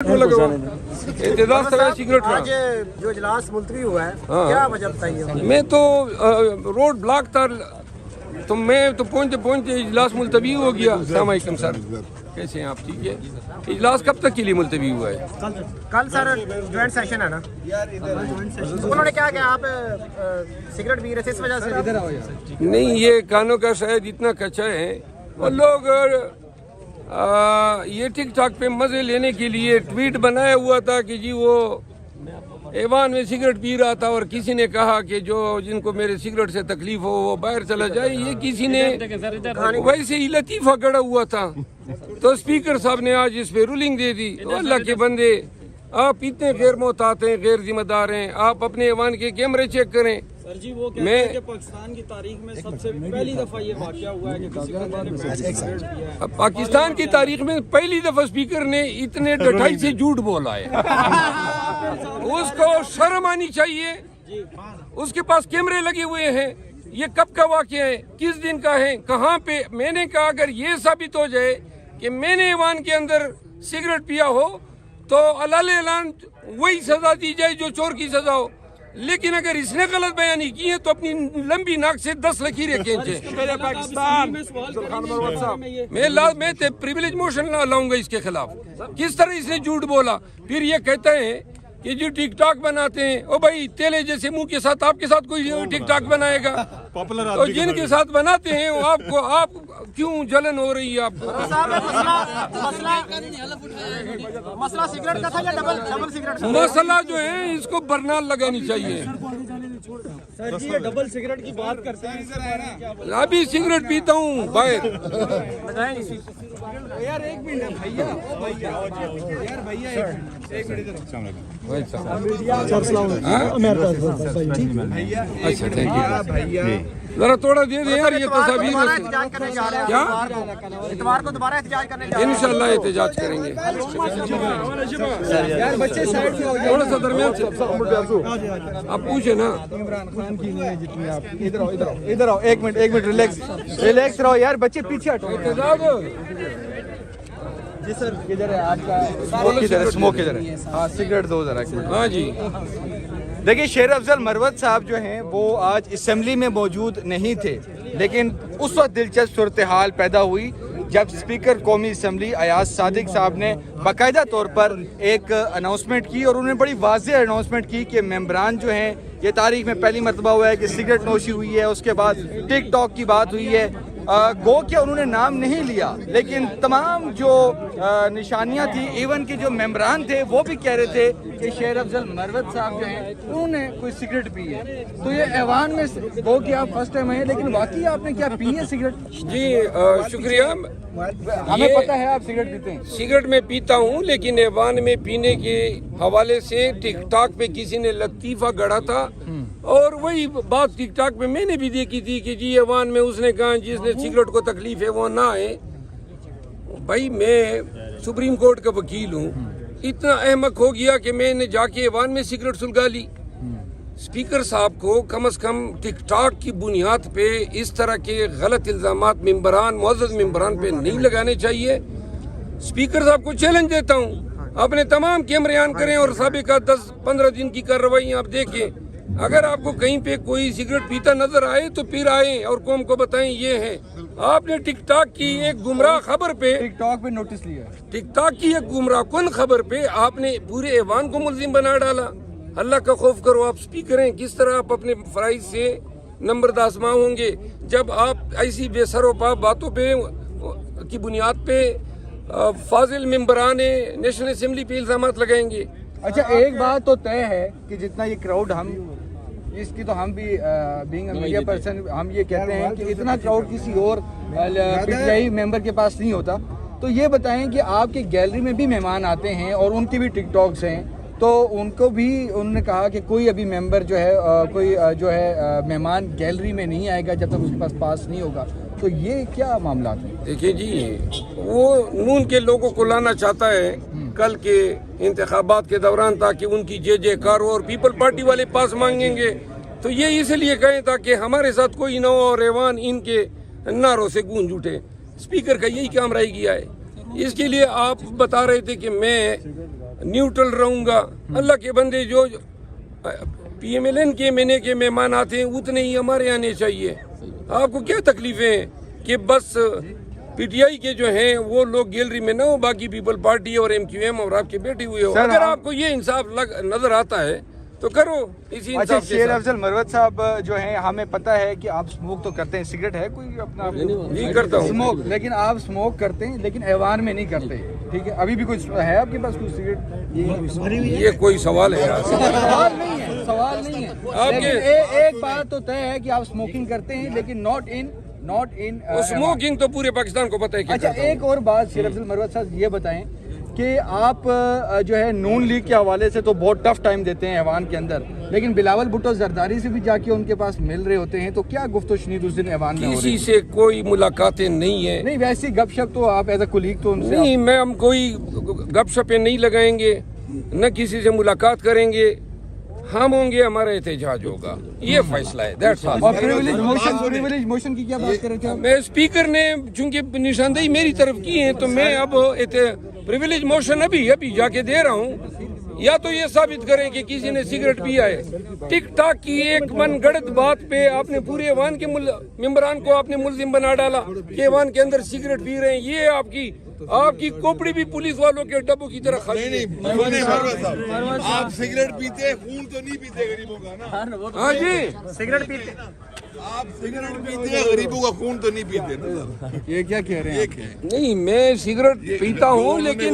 आज जो इजलास मुलतवी हुआ है, क्या वजह बताइए? मैं तो रोड ब्लॉक था, तो मैं तो पहुंचते पहुंचते इजलास मुलतवी हो गया। अस्सलाम वालेकुम सर, कैसे हैं आप? ठीक है। इजलास कब तक के लिए मुलतवी हुआ है? कल सर ज्वाइंट सेशन है ना, उन्होंने क्या किया? आप सिगरेट पी रहे थे, इस वजह से? नहीं, ये कानों का शायद इतना कच्चा है, और लोग ये टिक टॉक पे मजे लेने के लिए ट्वीट बनाया हुआ था कि जी वो ऐवान में सिगरेट पी रहा था और किसी ने कहा कि जो जिनको मेरे सिगरेट से तकलीफ हो वो बाहर चला जाए। ये किसी ने वैसे ही लतीफा गड़ा हुआ था, तो स्पीकर साहब ने आज इस पे रूलिंग दे दी। तो अल्लाह के बंदे, आप इतने गैर मोहतात हैं, गैर जिम्मेदार हैं, आप अपने ऐवान के कैमरे चेक करें। सर जी, वो कहते हैं कि पाकिस्तान की तारीख में सबसे पहली दफा ये वाकया हुआ है कि किसी बंदे ने सिगरेट पिया है। पाकिस्तान की तारीख में पहली दफा स्पीकर ने इतने डठाई से झूठ बोला है। उसको शर्म आनी चाहिए। उसके पास कैमरे लगे हुए हैं। ये कब का वाकया है, किस दिन का है, कहाँ पे? मैंने कहा अगर ये साबित हो जाए कि मैंने ऐवान के अंदर सिगरेट पिया हो तो अलाल ऐलान वही सजा दी जाए जो चोर की सजा हो। लेकिन अगर इसने गलत बयानी की है तो अपनी लंबी नाक से 10 लकीरें खींचे। पाकिस्तान मैं प्रिविलेज मोशन लाऊंगा इसके खिलाफ। किस तरह इसने झूठ बोला? फिर ये कहते हैं कि जो टिक टॉक बनाते हैं, ओ भाई तेले जैसे मुंह के साथ आपके साथ कोई टिक टॉक बनाएगा? तो जिनके साथ बनाते हैं वो आपको, आप क्यों जलन हो रही है आपको? मसला सिगरेट का था या डबल सिगरेट? मसला जो है इसको बरनाल लगानी चाहिए। सर जी, ये डबल सिगरेट की बात करते हैं। अभी सिगरेट पीता हूँ बाहर। यार एक मिनट भैया, यार भैया एक मिनट अच्छा, थैंक यू भैया। जरा थोड़ा दे दे यार, ये तस्वीर क्या इतवार को दोबारा एहतजाज करने जा रहे हैं। इंशाल्लाह एहतजाज करेंगे। यार बच्चे साइड में हो जाओ, थोड़ा सा दरमियान से आप पूछे ना। इमरान खान की जितनी आप इधर आओ एक मिनट रिलैक्स रहो यार, बच्चे पीछे हटो। जी सर, किधर है आपका स्मोक किधर है? हाँ, सिगरेट दो जरा। हाँ जी, देखिए, शेर अफजल मरवत साहब जो हैं वो आज असेंबली में मौजूद नहीं थे, लेकिन उस वक्त दिलचस्प सूरत हाल पैदा हुई जब स्पीकर कौमी असेंबली अयाज सादिक साहब ने बाकायदा तौर पर एक अनाउंसमेंट की, और उन्होंने बड़ी वाज़ेह अनाउंसमेंट की कि मेंबरान जो हैं, ये तारीख में पहली मरतबा हुआ है कि सिगरेट नोशी हुई है, उसके बाद टिक टॉक की बात हुई है। गो क्या उन्होंने नाम नहीं लिया, लेकिन तमाम जो निशानियां थी, इवन के जो मेंबरान थे वो भी कह रहे थे कि शेर अफजल मरवत साहब जो हैं उन्होंने कोई सिगरेट पी है। तो ये ऐवान में गो कि आप फर्स्ट टाइम आए, लेकिन वाकई आपने क्या पी है सिगरेट? जी शुक्रिया। हमें पता है आप सिगरेट पीते हैं। सिगरेट में पीता हूँ, लेकिन ऐवान में पीने के हवाले से टिक टॉक पे किसी ने लतीफा गढ़ा था, और वही बात टिक टॉक पे मैंने भी देखी थी कि जी ऐवान में उसने कहा जिसने सिगरेट को तकलीफ है वो ना आए। भाई मैं सुप्रीम कोर्ट का वकील हूँ, इतना अहमक हो गया कि मैंने जाके ऐवान में सिगरेट सुलगा ली। स्पीकर साहब को कम से कम टिक टॉक की बुनियाद पे इस तरह के गलत इल्जामात मेंबरान, मुअज़्ज़ज़ मेंबरान पे नहीं लगाने चाहिए। स्पीकर साहब को चैलेंज देता हूँ, अपने तमाम कैमरे ऑन करें और साबिका 10-15 दिन की कार्रवाई आप देखें। अगर आपको कहीं पे कोई सिगरेट पीता नजर आए तो फिर आए और कौम को बताएं ये है। आपने टिकटॉक की एक गुमराह खबर पे, टिकटॉक पे नोटिस लिया, टिकटॉक की एक गुमराह कुन खबर पे आपने पूरे ऐवान को मुलजिम बना डाला। अल्लाह का खौफ करो, आप स्पीकर हैं, किस तरह आप अपने फराइज से नंबरदाज़मा होंगे जब आप ऐसी बेसरोपा बातों पे की बुनियाद पे फाजिल मेंबरान नेशनल असेंबली पे इल्जामात लगाएंगे। अच्छा, एक बात तो तय है कि जितना ये क्राउड, हम इसकी तो हम भी बीइंग मीडिया पर्सन हम ये कहते हैं कि इतना क्राउड किसी और पीटीआई मेंबर के पास नहीं होता। तो ये बताएं कि आपकी गैलरी में भी मेहमान आते हैं और उनके भी टिकटॉक्स हैं, तो उनको भी उन्होंने कहा कि कोई अभी मेंबर जो है कोई जो है मेहमान गैलरी में नहीं आएगा जब तक उसके पास नहीं होगा। तो ये क्या मामला है? देखिए जी, वो नून के लोगों को लाना चाहता है कल के इंतखाबात के दौरान, ताकि उनकी जयकार हो और पीपल पार्टी वाले पास मांगेंगे। तो ये इसलिए कहें ताकि हमारे साथ कोई न हो और ऐवान इनके नारों से गूंज उठे। स्पीकर का यही काम रह गया है। इसके लिए आप बता रहे थे कि मैं न्यूट्रल रहूंगा। अल्लाह के बंदे जो PMLN के महीने के मेहमान आते हैं उतने ही हमारे आने चाहिए। आपको क्या तकलीफें हैं कि बस PTI के जो हैं वो लोग गैलरी में ना हो, बाकी पीपल पार्टी और MQM और आपके बैठे हुए हो। अगर आपको ये इंसाफ नजर आता है तो करो इसी अच्छा इंसाफ के शेर साथ। अफजल मरवत साहब जो हैं, हमें पता है कि आप स्मोक तो करते हैं, सिगरेट है कोई अपना? नहीं करता हूँ स्मोक, लेकिन आप स्मोक करते हैं लेकिन ऐवान में नहीं करते, ठीक है? अभी भी कुछ है आपके पास कोई सिगरेट? ये कोई सवाल है यार? सवाल नहीं है, सवाल नहीं है। आपके लेकिन एक बात तो तय है कि आप स्मोकिंग करते हैं लेकिन नॉट इन स्मोकिंग तो पूरे पाकिस्तान को पता है कि अच्छा एक और बात शेर अफजल मरवत साहब ये बताएं कि आप जो है नून लीग के हवाले से तो बहुत टफ टाइम देते हैं ऐवान के अंदर, लेकिन बिलावल भुट्टो जरदारी से भी जाके उनके पास मिल रहे होते हैं, तो क्या गुफ्तो शनीद उस दिन ऐवान में हो रही किसी है? से कोई मुलाकातें नहीं है। नहीं वैसी गपशप तो आप एज अ कुलीग तो उनसे नहीं, मैं हम कोई गपशपें नहीं लगाएंगे, न किसी से मुलाकात करेंगे। हम होंगे, हमारा एहतजाज होगा, ये फैसला है। That's all. और प्रिविलेज मोशन की क्या बात कर रहे थे आप? मैं स्पीकर ने चूंकि निशानदेही मेरी तरफ की है तो मैं अब प्रिविलेज मोशन अभी जाके दे रहा हूँ। या तो ये साबित करें कि किसी ने सिगरेट पिया है। टिक टाक की एक मनगढ़ंत बात पे आपने पूरे ऐवान के मेंबरान को आपने मुल्जिम बना डाला कि ऐवान के अंदर सिगरेट पी रहे हैं। ये आपकी खोपड़ी भी पुलिस वालों के डब्बों की तरह खाली। नहीं, आप सिगरेट पीते हैं, खून तो नहीं पीते गरीबों का ना? हाँ जी, सिगरेट पीते आप सिगरेट पीते हैं, गरीबों का खून तो नहीं पीते ना? ये क्या कह रहे हैं? नहीं मैं सिगरेट पीता हूँ लेकिन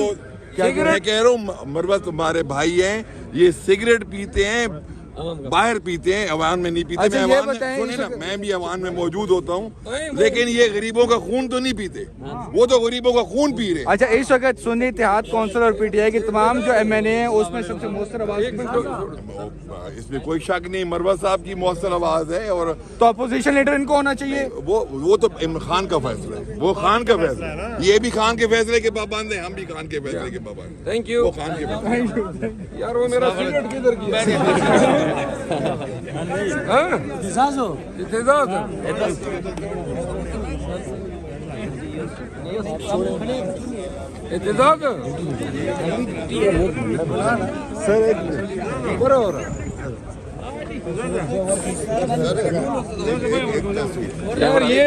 मैं कह रहा हूँ मरवत तुम्हारे भाई हैं, ये सिगरेट पीते हैं, बाहर पीते हैं, अवान में नहीं पीते। अच्छा, मैं ये अवान में, बताएं, सुनिए ना, मैं भी अवान में मौजूद होता हूँ, वो- लेकिन ये गरीबों का खून तो नहीं पीते, वो तो गरीबों का खून पी रहे हैं। अच्छा इस वक्त सुन्नी इत्तेहाद कौंसिल और PTI के तमाम जो MNA हैं उसमें सबसे मौसर आवाज इसमें कोई शक नहीं, मरवत साहब की मौसर आवाज है। और तो अपोजिशन लीडर इनको होना चाहिए। वो तो इमरान खान का फैसला है, वो खान का फैसला है। ये भी खान के फैसले के पाबंद है, हम भी खान के फैसले के पाबंद हैं। थैंक यू वो खान के फैसले। यार। वो मेरा सिगरेट किधर गया? हाँ? एहतजाज। एहतजाज बरोबर। यार ये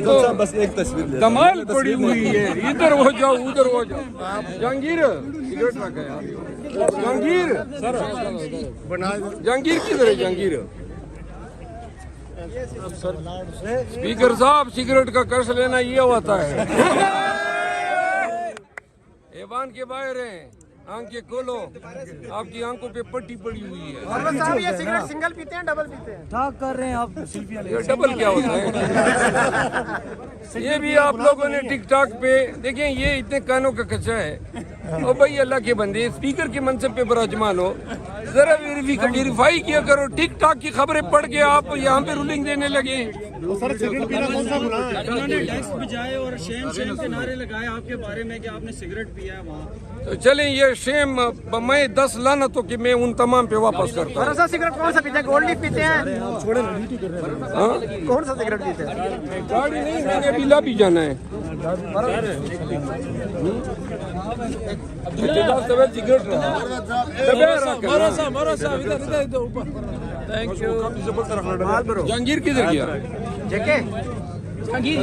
तो बस एक तस्वीर कमाल पड़ी हुई है। इधर हो जाओ, उधर हो जाओ। जहांगीर सिगरेट रखा यार। जहांगीर किधर है? जहांगीर स्पीकर साहब, सिगरेट का कर्ज लेना ये होता है। ऐवान के बाहर है, आंखें खोलो, आपकी आंखों पे पट्टी पड़ी हुई है। मरवत साहब ये सिगरेट सिंगल पीते हैं, डबल पीते हैं? ठाक कर रहे हैं आप सेल्फी ये डबल क्या होता है? ये भी आप लोगों ने टिक टाक पे देखें, ये इतने कानों का कच्चा है। ओ भाई अल्लाह के बंदे, स्पीकर के मनसब पे बराजमान हो, जरा वेरीफाई किया करो। टिक टाक की खबरें पढ़ के आप यहाँ पे रूलिंग देने लगे। सर सिगरेट पीना कौन सा गुनाह है? उन्होंने टैक्स बजाए और शेम के नारे लगाए आपके बारे में कि आपने सिगरेट पिया है वहाँ। तो चलें, ये शेम मैं 10 लानतों कि मैं उन तमाम पे वापस करता हूँ। मरवत साहब सिगरेट कौन सा पीते हैं? गोल्ड लीफ पीते हैं? कौन सा सिगरेट पीते हैं? गाड़ी नहीं, मैंने अभी लाभी जाना है। सिगरेट जहांगीर किधर गया? जेके जहांगीर